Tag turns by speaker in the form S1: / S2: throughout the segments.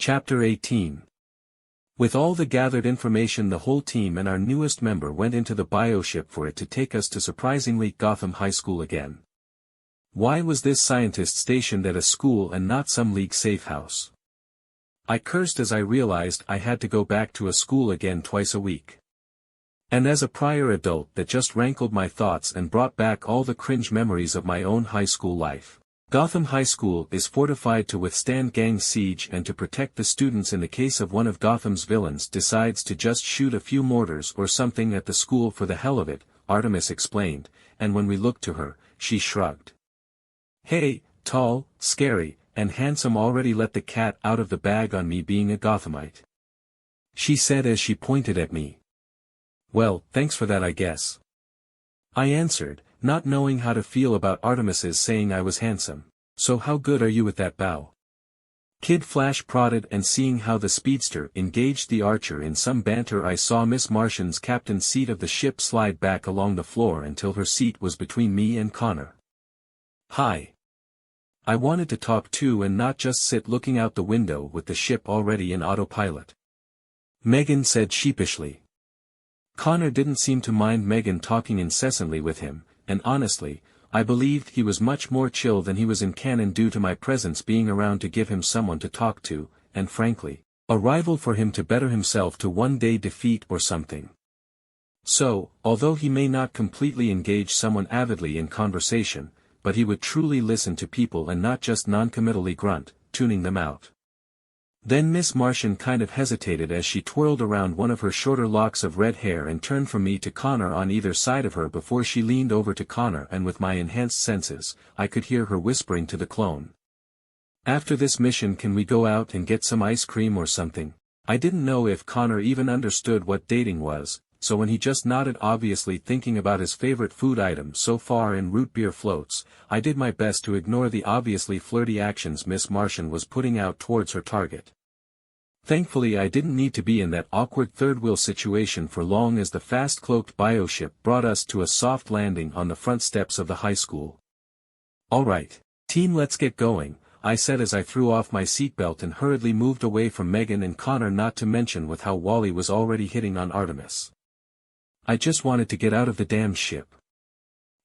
S1: Chapter 18. With all the gathered information, the whole team and our newest member went into the bioship for it to take us to surprisingly Gotham High School again. Why was this scientist stationed at a school and not some league safe house? I cursed as I realized I had to go back to a school again twice a week. And as a prior adult, that just rankled my thoughts and brought back all the cringe memories of my own high school life. Gotham High School is fortified to withstand gang siege and to protect the students in the case of one of Gotham's villains decides to just shoot a few mortars or something at the school for the hell of it, Artemis explained, and when we looked to her, she shrugged. Hey, tall, scary, and handsome already let the cat out of the bag on me being a Gothamite. She said as she pointed at me. Well, thanks for that I guess. I answered, not knowing how to feel about Artemis's saying I was handsome. So how good are you with that bow? Kid Flash prodded, and seeing how the speedster engaged the archer in some banter, I saw Miss Martian's captain's seat of the ship slide back along the floor until her seat was between me and Connor. Hi. I wanted to talk too and not just sit looking out the window with the ship already in autopilot. Megan said sheepishly. Connor didn't seem to mind Megan talking incessantly with him, and honestly, I believed he was much more chill than he was in canon due to my presence being around to give him someone to talk to, and frankly, a rival for him to better himself to one day defeat or something. So, although he may not completely engage someone avidly in conversation, but he would truly listen to people and not just noncommittally grunt, tuning them out. Then Miss Martian kind of hesitated as she twirled around one of her shorter locks of red hair and turned from me to Connor on either side of her before she leaned over to Connor, and with my enhanced senses, I could hear her whispering to the clone. After this mission, can we go out and get some ice cream or something? I didn't know if Connor even understood what dating was, so when he just nodded, obviously thinking about his favorite food item so far in root beer floats, I did my best to ignore the obviously flirty actions Miss Martian was putting out towards her target. Thankfully I didn't need to be in that awkward third-wheel situation for long, as the fast-cloaked bioship brought us to a soft landing on the front steps of the high school. Alright, team, let's get going, I said as I threw off my seatbelt and hurriedly moved away from Megan and Connor, not to mention with how Wally was already hitting on Artemis. I just wanted to get out of the damn ship.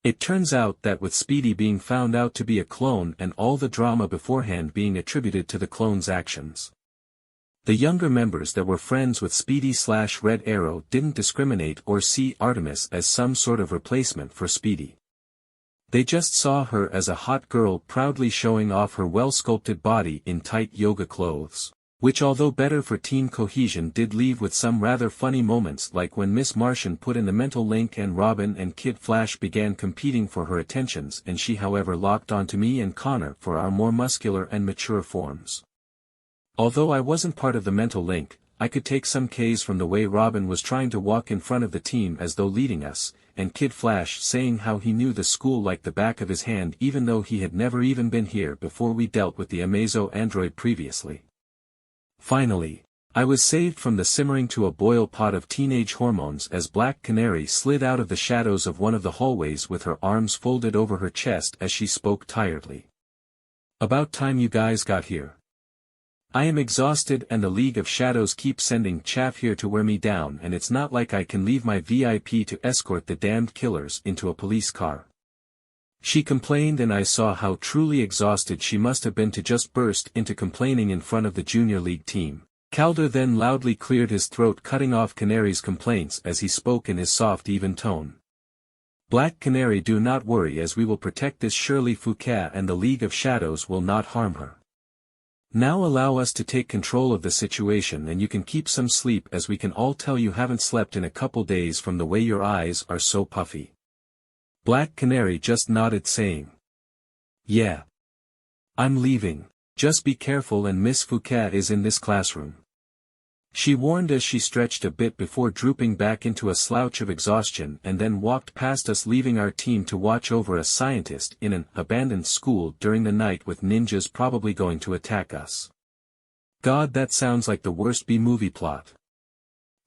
S1: It turns out that with Speedy being found out to be a clone and all the drama beforehand being attributed to the clone's actions, the younger members that were friends with Speedy/Red Arrow didn't discriminate or see Artemis as some sort of replacement for Speedy. They just saw her as a hot girl proudly showing off her well-sculpted body in tight yoga clothes, which, although better for teen cohesion, did leave with some rather funny moments, like when Miss Martian put in the mental link and Robin and Kid Flash began competing for her attentions, and she however locked onto me and Connor for our more muscular and mature forms. Although I wasn't part of the mental link, I could take some Ks from the way Robin was trying to walk in front of the team as though leading us, and Kid Flash saying how he knew the school like the back of his hand even though he had never even been here before we dealt with the Amazo android previously. Finally, I was saved from the simmering to a boil pot of teenage hormones as Black Canary slid out of the shadows of one of the hallways with her arms folded over her chest as she spoke tiredly. About time you guys got here. I am exhausted and the League of Shadows keeps sending chaff here to wear me down, and it's not like I can leave my VIP to escort the damned killers into a police car. She complained, and I saw how truly exhausted she must have been to just burst into complaining in front of the Junior League team. Calder then loudly cleared his throat, cutting off Canary's complaints as he spoke in his soft even tone. Black Canary, do not worry, as we will protect this Shirley Fouquet and the League of Shadows will not harm her. Now allow us to take control of the situation and you can keep some sleep, as we can all tell you haven't slept in a couple days from the way your eyes are so puffy. Black Canary just nodded, saying, Yeah. I'm leaving. Just be careful, and Miss Fouquet is in this classroom. She warned as she stretched a bit before drooping back into a slouch of exhaustion and then walked past us, leaving our team to watch over a scientist in an abandoned school during the night with ninjas probably going to attack us. God, that sounds like the worst B-movie plot.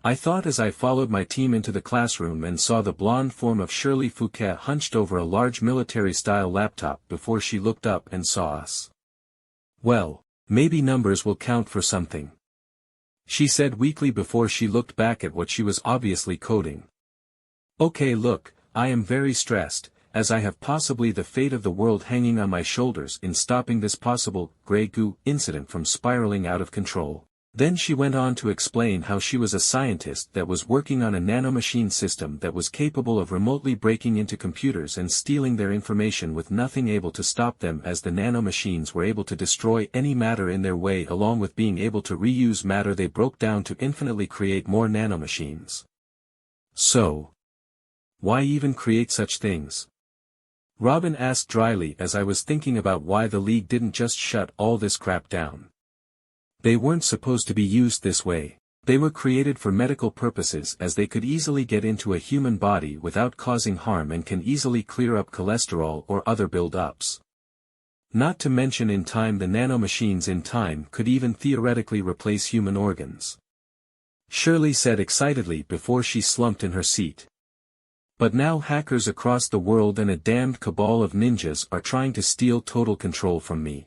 S1: I thought as I followed my team into the classroom and saw the blonde form of Shirley Fouquet hunched over a large military-style laptop before she looked up and saw us. Well, Maybe numbers will count for something. She said weakly before she looked back at what she was obviously coding. Okay, look, I am very stressed, as I have possibly the fate of the world hanging on my shoulders in stopping this possible grey goo incident from spiraling out of control. Then she went on to explain how she was a scientist that was working on a nanomachine system that was capable of remotely breaking into computers and stealing their information with nothing able to stop them, as the nanomachines were able to destroy any matter in their way, along with being able to reuse matter they broke down to infinitely create more nanomachines. So, why even create such things? Robin asked dryly as I was thinking about why the League didn't just shut all this crap down. They weren't supposed to be used this way. They were created for medical purposes, as they could easily get into a human body without causing harm and can easily clear up cholesterol or other build-ups. Not to mention in time the nanomachines in time could even theoretically replace human organs. Shirley said excitedly before she slumped in her seat. But now hackers across the world and a damned cabal of ninjas are trying to steal total control from me.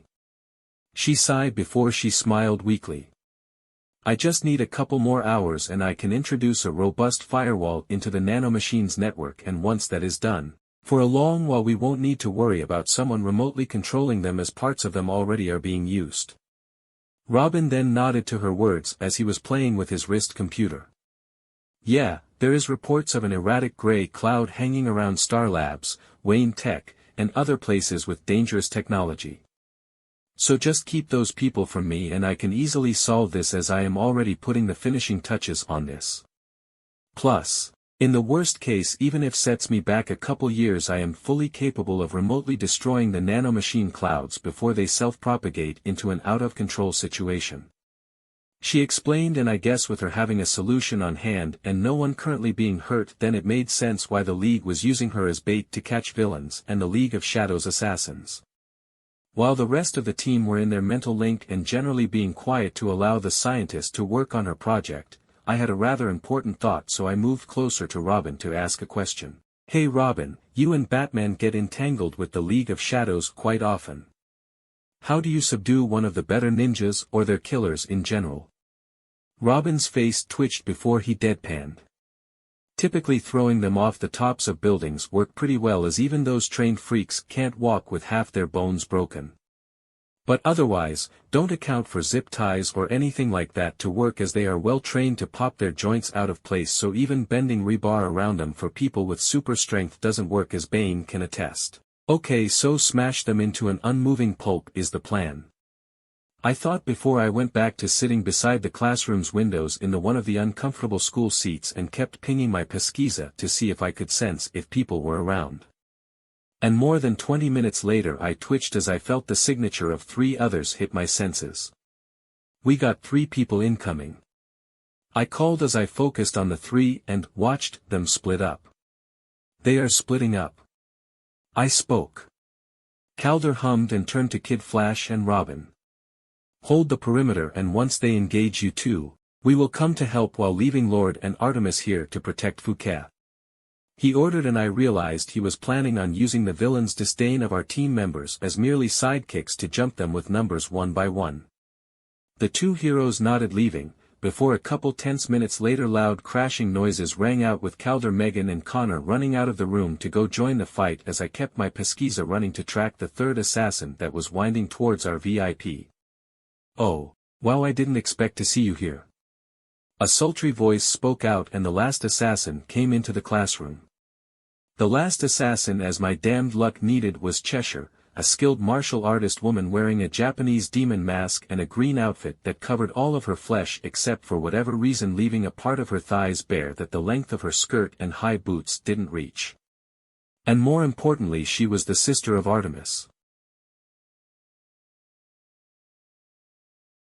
S1: She sighed before she smiled weakly. I just need a couple more hours and I can introduce a robust firewall into the nanomachines network, and once that is done, for a long while we won't need to worry about someone remotely controlling them, as parts of them already are being used. Robin then nodded to her words as he was playing with his wrist computer. Yeah, there is reports of an erratic grey cloud hanging around Star Labs, Wayne Tech, and other places with dangerous technology. So just keep those people from me and I can easily solve this, as I am already putting the finishing touches on this. Plus, in the worst case, even if sets me back a couple years, I am fully capable of remotely destroying the nanomachine clouds before they self-propagate into an out-of-control situation. She explained, and I guess with her having a solution on hand and no one currently being hurt, then it made sense why the League was using her as bait to catch villains and the League of Shadows assassins. While the rest of the team were in their mental link and generally being quiet to allow the scientist to work on her project, I had a rather important thought, so I moved closer to Robin to ask a question. Hey Robin, you and Batman get entangled with the League of Shadows quite often. How do you subdue one of the better ninjas or their killers in general? Robin's face twitched before he deadpanned. Typically throwing them off the tops of buildings work pretty well, as even those trained freaks can't walk with half their bones broken. But otherwise, don't account for zip ties or anything like that to work, as they are well trained to pop their joints out of place, so even bending rebar around them for people with super strength doesn't work, as Bane can attest. Okay, so smash them into an unmoving pulp is the plan. I thought before I went back to sitting beside the classroom's windows in one of the uncomfortable school seats and kept pinging my pesquisa to see if I could sense if people were around. And more than 20 minutes later I twitched as I felt the signature of 3 others hit my senses. We got 3 people incoming. I called as I focused on the 3 and watched them split up. They are splitting up. I spoke. Calder hummed and turned to Kid Flash and Robin. Hold the perimeter, and once they engage you two, we will come to help, while leaving Lord and Artemis here to protect Fouquet. He ordered, and I realized he was planning on using the villain's disdain of our team members as merely sidekicks to jump them with numbers one by one. The 2 heroes nodded, leaving, before a couple tense minutes later loud crashing noises rang out, with Calder, Megan and Connor running out of the room to go join the fight, as I kept my pesquisa running to track the 3rd assassin that was winding towards our VIP. Oh, wow, I didn't expect to see you here. A sultry voice spoke out, and the last assassin came into the classroom. The last assassin, as my damned luck needed, was Cheshire, a skilled martial artist woman wearing a Japanese demon mask and a green outfit that covered all of her flesh except for whatever reason, leaving a part of her thighs bare that the length of her skirt and high boots didn't reach. And more importantly, she was the sister of Artemis.